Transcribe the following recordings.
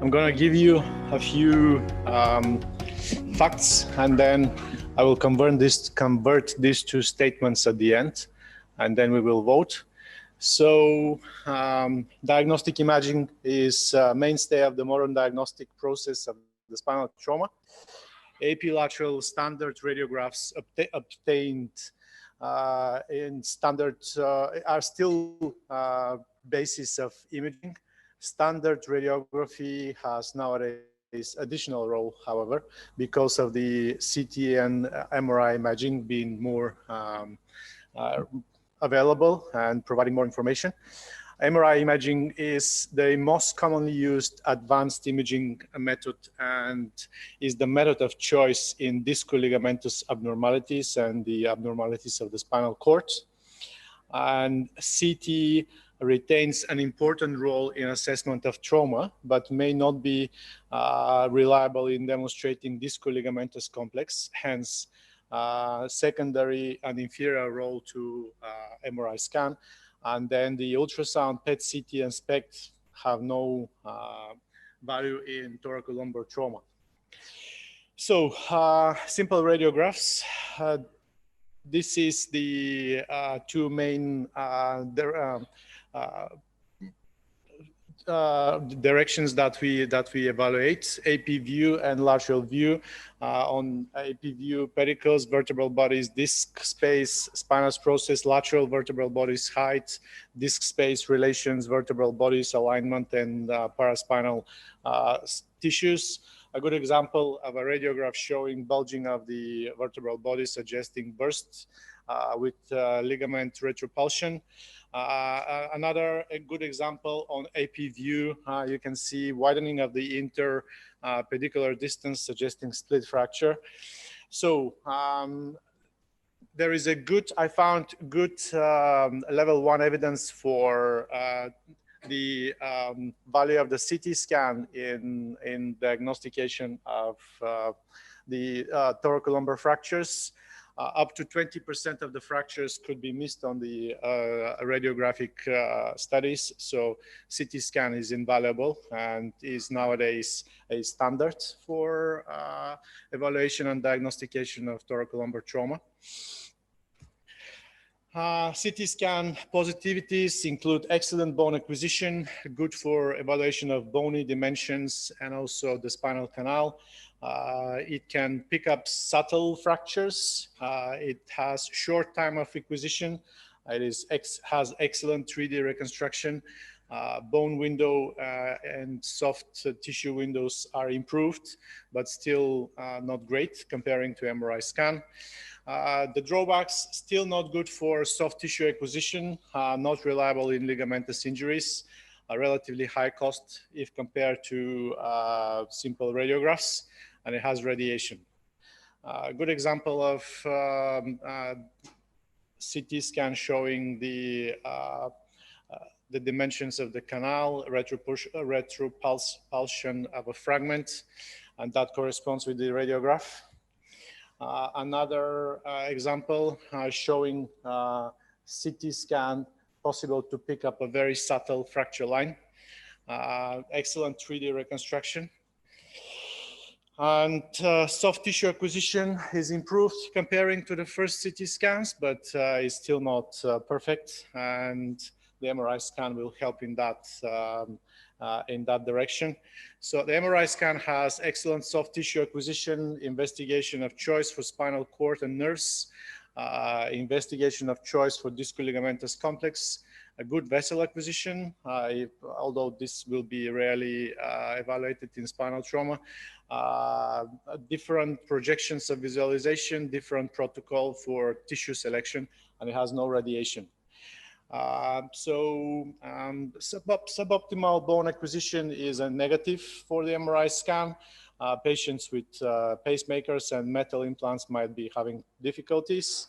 I'm going to give you a few facts, and then I will convert this to statements at the end, and then we will vote. So diagnostic imaging is a mainstay of the modern diagnostic process of the spinal trauma. Epilateral standard radiographs obtained in standards are still basis of imaging. Standard radiography has nowadays additional role, however, because of the CT and MRI imaging being more available and providing more information. MRI imaging is the most commonly used advanced imaging method and is the method of choice in disco-ligamentous abnormalities and the abnormalities of the spinal cord. And CT retains an important role in assessment of trauma, but may not be reliable in demonstrating disco-ligamentous complex, hence secondary and inferior role to MRI scan. And then the ultrasound, PET, CT, and SPECT have no value in thoracolumbar trauma. So simple radiographs. This is the two main directions that we evaluate: AP view and lateral view. On AP view, pedicles, vertebral bodies, disc space, spinous process, lateral vertebral bodies, height, disc space, relations, vertebral bodies, alignment, and paraspinal tissues. A good example of a radiograph showing bulging of the vertebral body suggesting bursts with ligament retropulsion. Another good example on AP view, you can see widening of the interpedicular distance suggesting split fracture. So there is I found good level 1 evidence for the value of the CT scan in diagnostication of the thoracolumbar fractures. Up to 20% of the fractures could be missed on the radiographic studies. So CT scan is invaluable and is nowadays a standard for evaluation and diagnostication of thoracolumbar trauma. CT scan positivities include excellent bone acquisition, good for evaluation of bony dimensions and also the spinal canal. It can pick up subtle fractures. It has short time of acquisition. It has excellent 3D reconstruction. Bone window and soft tissue windows are improved, but still not great comparing to MRI scan. The drawbacks, still not good for soft tissue acquisition, not reliable in ligamentous injuries, a relatively high cost if compared to simple radiographs, and it has radiation. A good example of CT scan showing the dimensions of the canal, retropulsion of a fragment, and that corresponds with the radiograph. Another example showing CT scan possible to pick up a very subtle fracture line. Excellent 3D reconstruction. And soft tissue acquisition is improved comparing to the first CT scans, but is still not perfect. And the MRI scan will help in that direction. So the MRI scan has excellent soft tissue acquisition, investigation of choice for spinal cord and nerves, investigation of choice for disco-ligamentous complex, a good vessel acquisition, although this will be rarely evaluated in spinal trauma, different projections of visualization, different protocol for tissue selection, and it has no radiation. Suboptimal bone acquisition is a negative for the MRI scan. Patients with pacemakers and metal implants might be having difficulties.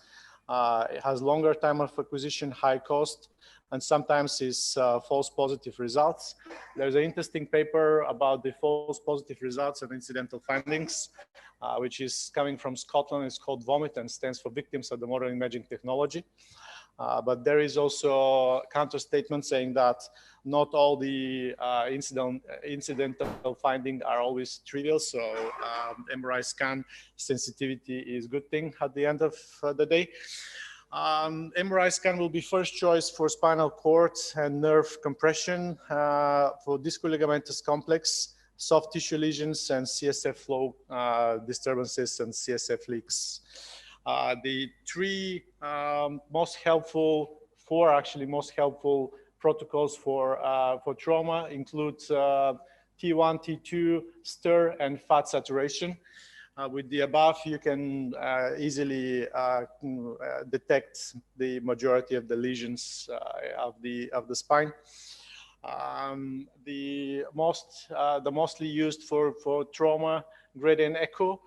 It has longer time of acquisition, high cost, and sometimes is false positive results. There's an interesting paper about the false positive results and incidental findings, which is coming from Scotland. It's called VOMIT and stands for Victims of the Modern Imaging Technology. But there is also a counter statement saying that not all the incidental findings are always trivial. So MRI scan sensitivity is a good thing at the end of the day. MRI scan will be first choice for spinal cord and nerve compression, for discoligamentous complex, soft tissue lesions, and CSF flow disturbances and CSF leaks. The three most helpful protocols for trauma include T1, T2, stir, and fat saturation. With the above, you can easily detect the majority of the lesions of the spine. The mostly used for trauma, gradient echo,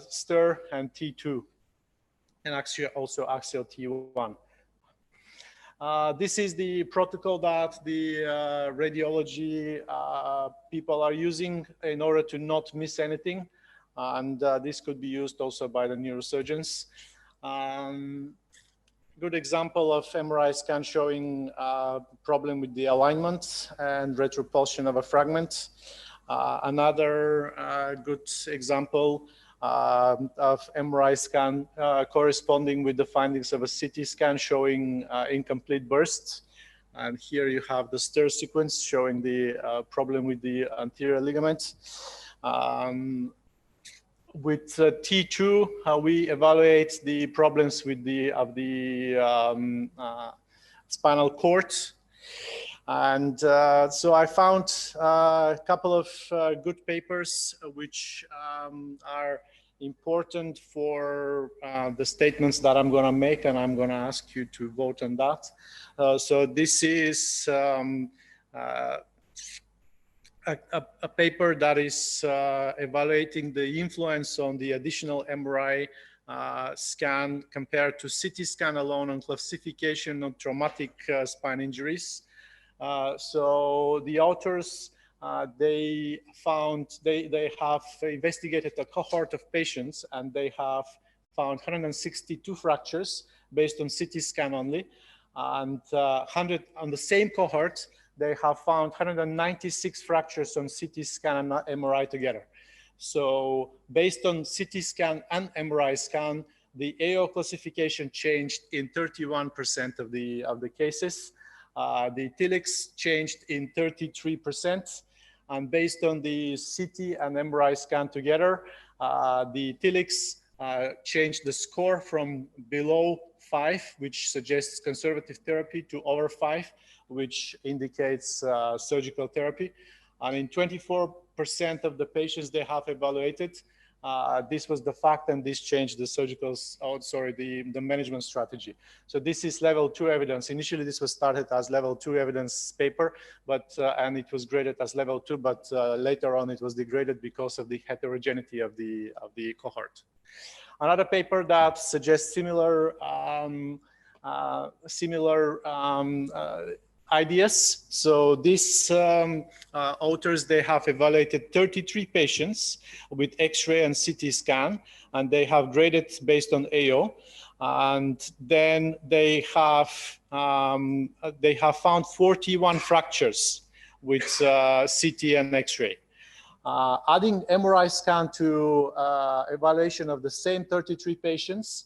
stir, and T2, and also axial T1. This is the protocol that the radiology people are using in order to not miss anything. And this could be used also by the neurosurgeons. Good example of MRI scan showing problem with the alignment and retropulsion of a fragment. Another good example of MRI scan corresponding with the findings of a CT scan showing incomplete bursts. And here you have the stir sequence showing the problem with the anterior ligament. With T2, we evaluate the problems with the spinal cord. And so I found a couple of good papers which are important for the statements that I'm going to make, and I'm going to ask you to vote on that. So this is a paper that is evaluating the influence on the additional MRI scan compared to CT scan alone on classification of traumatic spine injuries. So the authors, they have investigated a cohort of patients, and they have found 162 fractures based on CT scan only, and on the same cohort, they have found 196 fractures on CT scan and MRI together. So based on CT scan and MRI scan, the AO classification changed in 31% of the cases. The TILIX changed in 33%. And based on the CT and MRI scan together, the TILIX changed the score from below 5, which suggests conservative therapy, to over 5, which indicates surgical therapy. And in 24% of the patients they have evaluated, this was the fact, and this changed the the management strategy. So this is level 2 evidence. Initially, this was started as level 2 evidence paper, but and it was graded as level 2, but later on it was degraded because of the heterogeneity of the cohort. Another paper that suggests similar ideas. So these authors, they have evaluated 33 patients with X-ray and CT scan, and they have graded based on AO. And then they have found 41 fractures with CT and X-ray. Adding MRI scan to evaluation of the same 33 patients,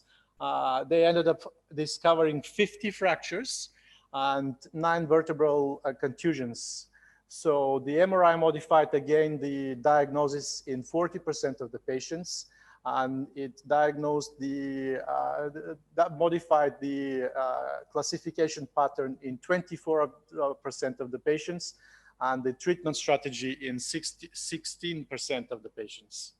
they ended up discovering 50 fractures and 9 vertebral contusions. So the MRI modified again the diagnosis in 40% of the patients, and it diagnosed that modified the classification pattern in 24% of the patients, and the treatment strategy in 16% of the patients.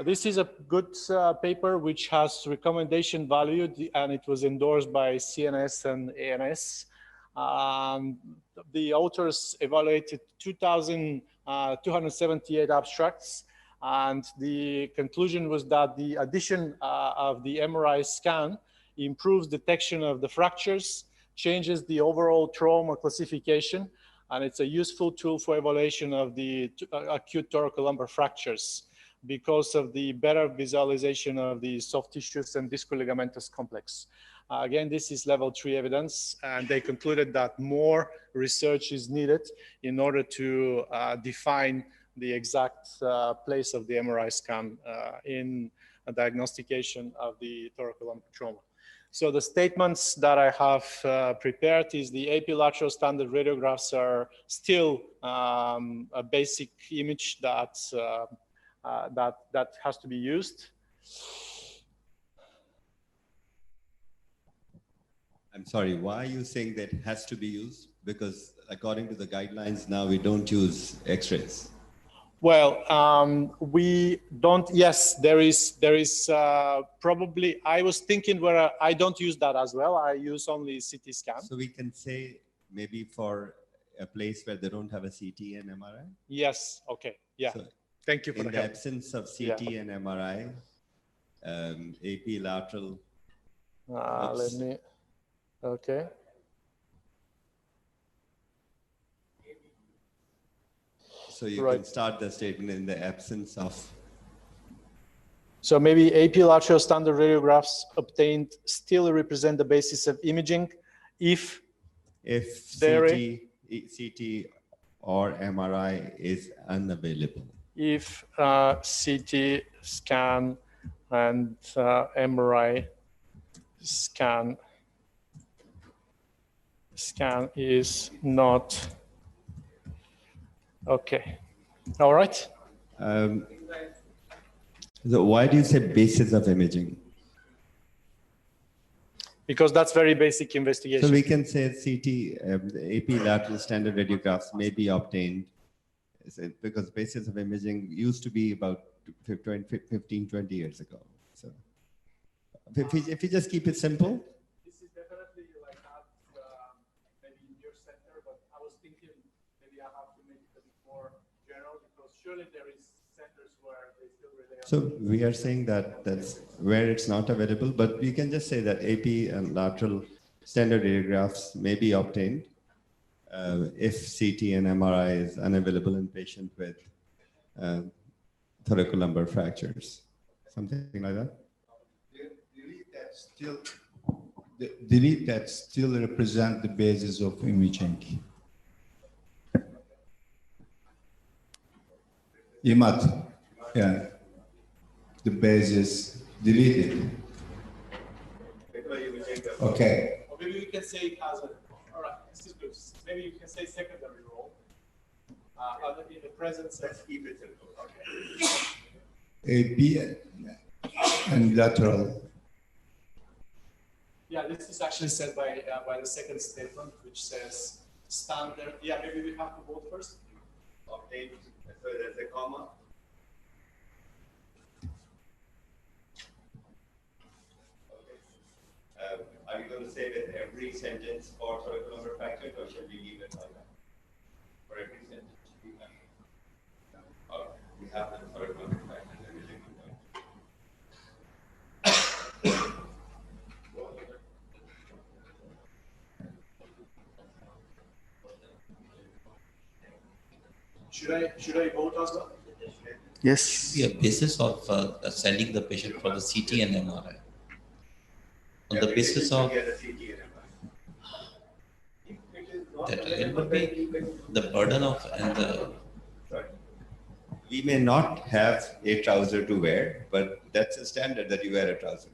This is a good paper which has recommendation value, and it was endorsed by CNS and ANS. The authors evaluated 2,278 abstracts, and the conclusion was that the addition of the MRI scan improves detection of the fractures, changes the overall trauma classification, and it's a useful tool for evaluation of the acute thoracolumbar fractures because of the better visualization of the soft tissues and discoligamentous complex. Again, this is level 3 evidence, and they concluded that more research is needed in order to define the exact place of the MRI scan in a diagnostication of the thoracolumbar trauma. So the statements that I have prepared is the AP lateral standard radiographs are still a basic image that has to be used. I'm sorry, why are you saying that it has to be used? Because according to the guidelines now, we don't use X-rays. Well, we don't. Yes, there is probably. I was thinking where I don't use that as well. I use only CT scan. So we can say maybe for a place where they don't have a CT and MRI. Yes. Okay. Yeah. So thank you for the help. Absence of CT and MRI, AP lateral. Let me. Okay. So you can start the statement in the absence of. So maybe AP lateral standard radiographs obtained still represent the basis of imaging if CT or MRI is unavailable. If CT scan and MRI scan is not okay. All right. So why do you say basis of imaging? Because that's very basic investigation. So we can say CT, AP lateral standard radiographs may be obtained because basis of imaging used to be about 15, 20 years ago. So if you just keep it simple. This is definitely like that, maybe in your center, but I was thinking maybe I have to make it a bit more general because surely there is centers where they still rely on. So we are saying that that's where it's not available, but we can just say that AP and lateral standard radiographs may be obtained if CT and MRI is unavailable in patient with thoracolumbar fractures, something like that. Delete that still represent the basis of imaging. IMAT, yeah, the basis deleted. Okay. Or maybe we can say it has a. All right, this is good. Maybe you can say secondary role. In the presence. Let's keep it simple. Okay. AP and lateral. Yeah, this is actually said by the second statement, which says standard. Yeah, maybe we have to vote first. Obtained. So there's a comma. Okay. Are you going to say that every sentence for thoracolumbar fracture, or should we leave it like that? For every sentence. Or we have the thoracolumbar fracture. Should I vote as well? Yes. The basis of sending the patient for the CT and MRI. On the basis of that, it would be the burden of and the. We may not have a trouser to wear, but that's a standard that you wear a trouser.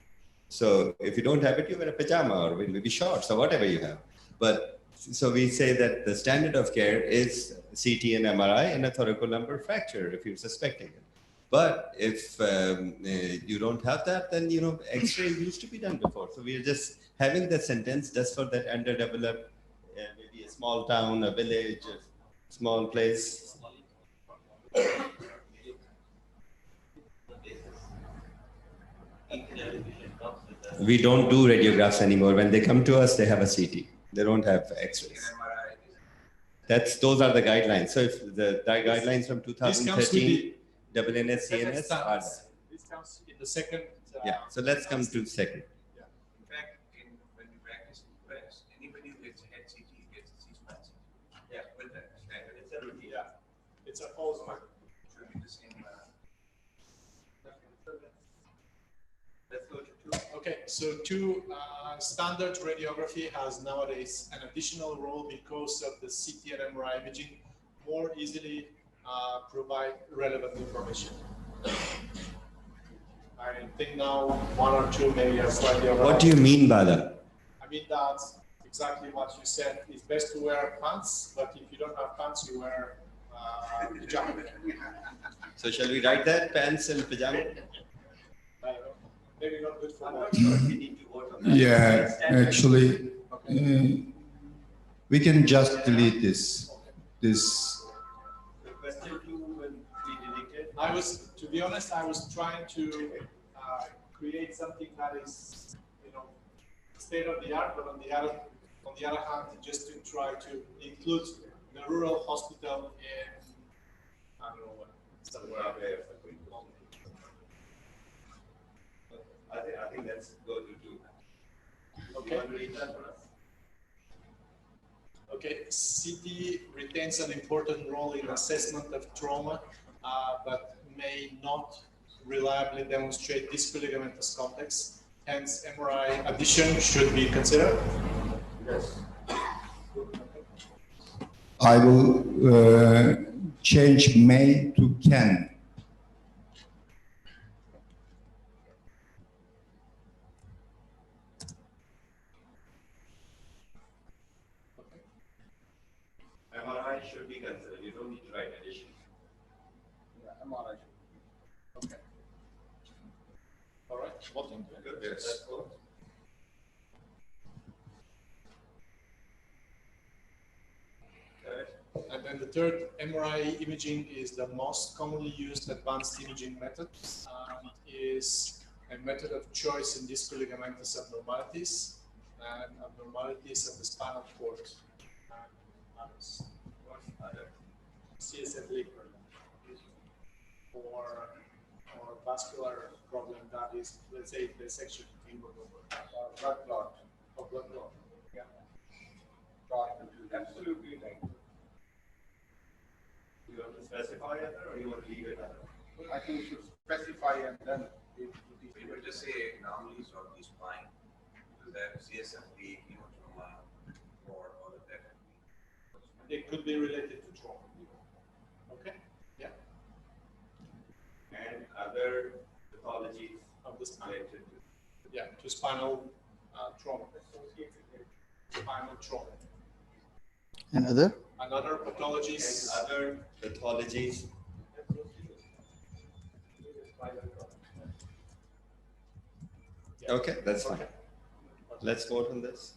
So if you don't have it, you wear a pajama or maybe shorts or whatever you have. But so we say that the standard of care is CT and MRI and a thoracolumbar fracture if you're suspecting it. But if you don't have that, then X-ray used to be done before. So we are just having the sentence just for that underdeveloped, maybe a small town, a village, a small place. We don't do radiographs anymore. When they come to us, they have a CT. They don't have X-rays. Those are the guidelines. So if the guidelines from 2013, WNS, CNS are there. This comes in the second. Yeah. So let's come to second. Yeah. In fact, when we practice in the US, anybody who gets a head CT gets a C-spine CT. Yeah, with that standard. It's a routine. Yeah. It's a false one. Should be the same. Let's go to 2. Okay. So standard radiography has nowadays an additional role because of the CT and MRI imaging more easily provide relevant information. I think now one or two maybe are slightly over. What do you mean by that? I mean that exactly what you said. It's best to wear pants, but if you don't have pants, you wear pajama. So shall we write that? Pants and pajama? I don't know. Maybe not good for work. We need to vote on that. Yeah, actually, we can just delete this. The question 2 will be deleted. To be honest, I was trying to create something that is, state of the art, but on the other hand, just to try to include the rural hospital in, I don't know what, somewhere out there. I think that's go to 2. Okay. You want to read that for us? Okay, CT retains an important role in assessment of trauma, but may not reliably demonstrate distal ligamentous complex. Hence, MRI addition should be considered. Yes. I will change may to can. MRI should be considered. You don't need to write addition. Yeah, MRI. Okay. All right. Voting. Good. Yes. Let's vote. And then the third, MRI imaging is the most commonly used advanced imaging method and is a method of choice in distal ligamentous abnormalities and abnormalities of the spinal cord and others. CSF leak or vascular problem that is, let's say, dissection blood clot or blood clot. Yeah. Absolutely right. You want to specify it or you want to leave it at that? I think we should specify and then we will just say anomalies of the spine, because that CSF leak, trauma, or all of that. It could be related to trauma. Okay. Yeah. And other pathologies Of the spine. related to Yeah, to spinal trauma. Spinal trauma. And other? And other pathologies. and other pathologies. Yeah. Okay, that's fine. Okay. Let's vote on this.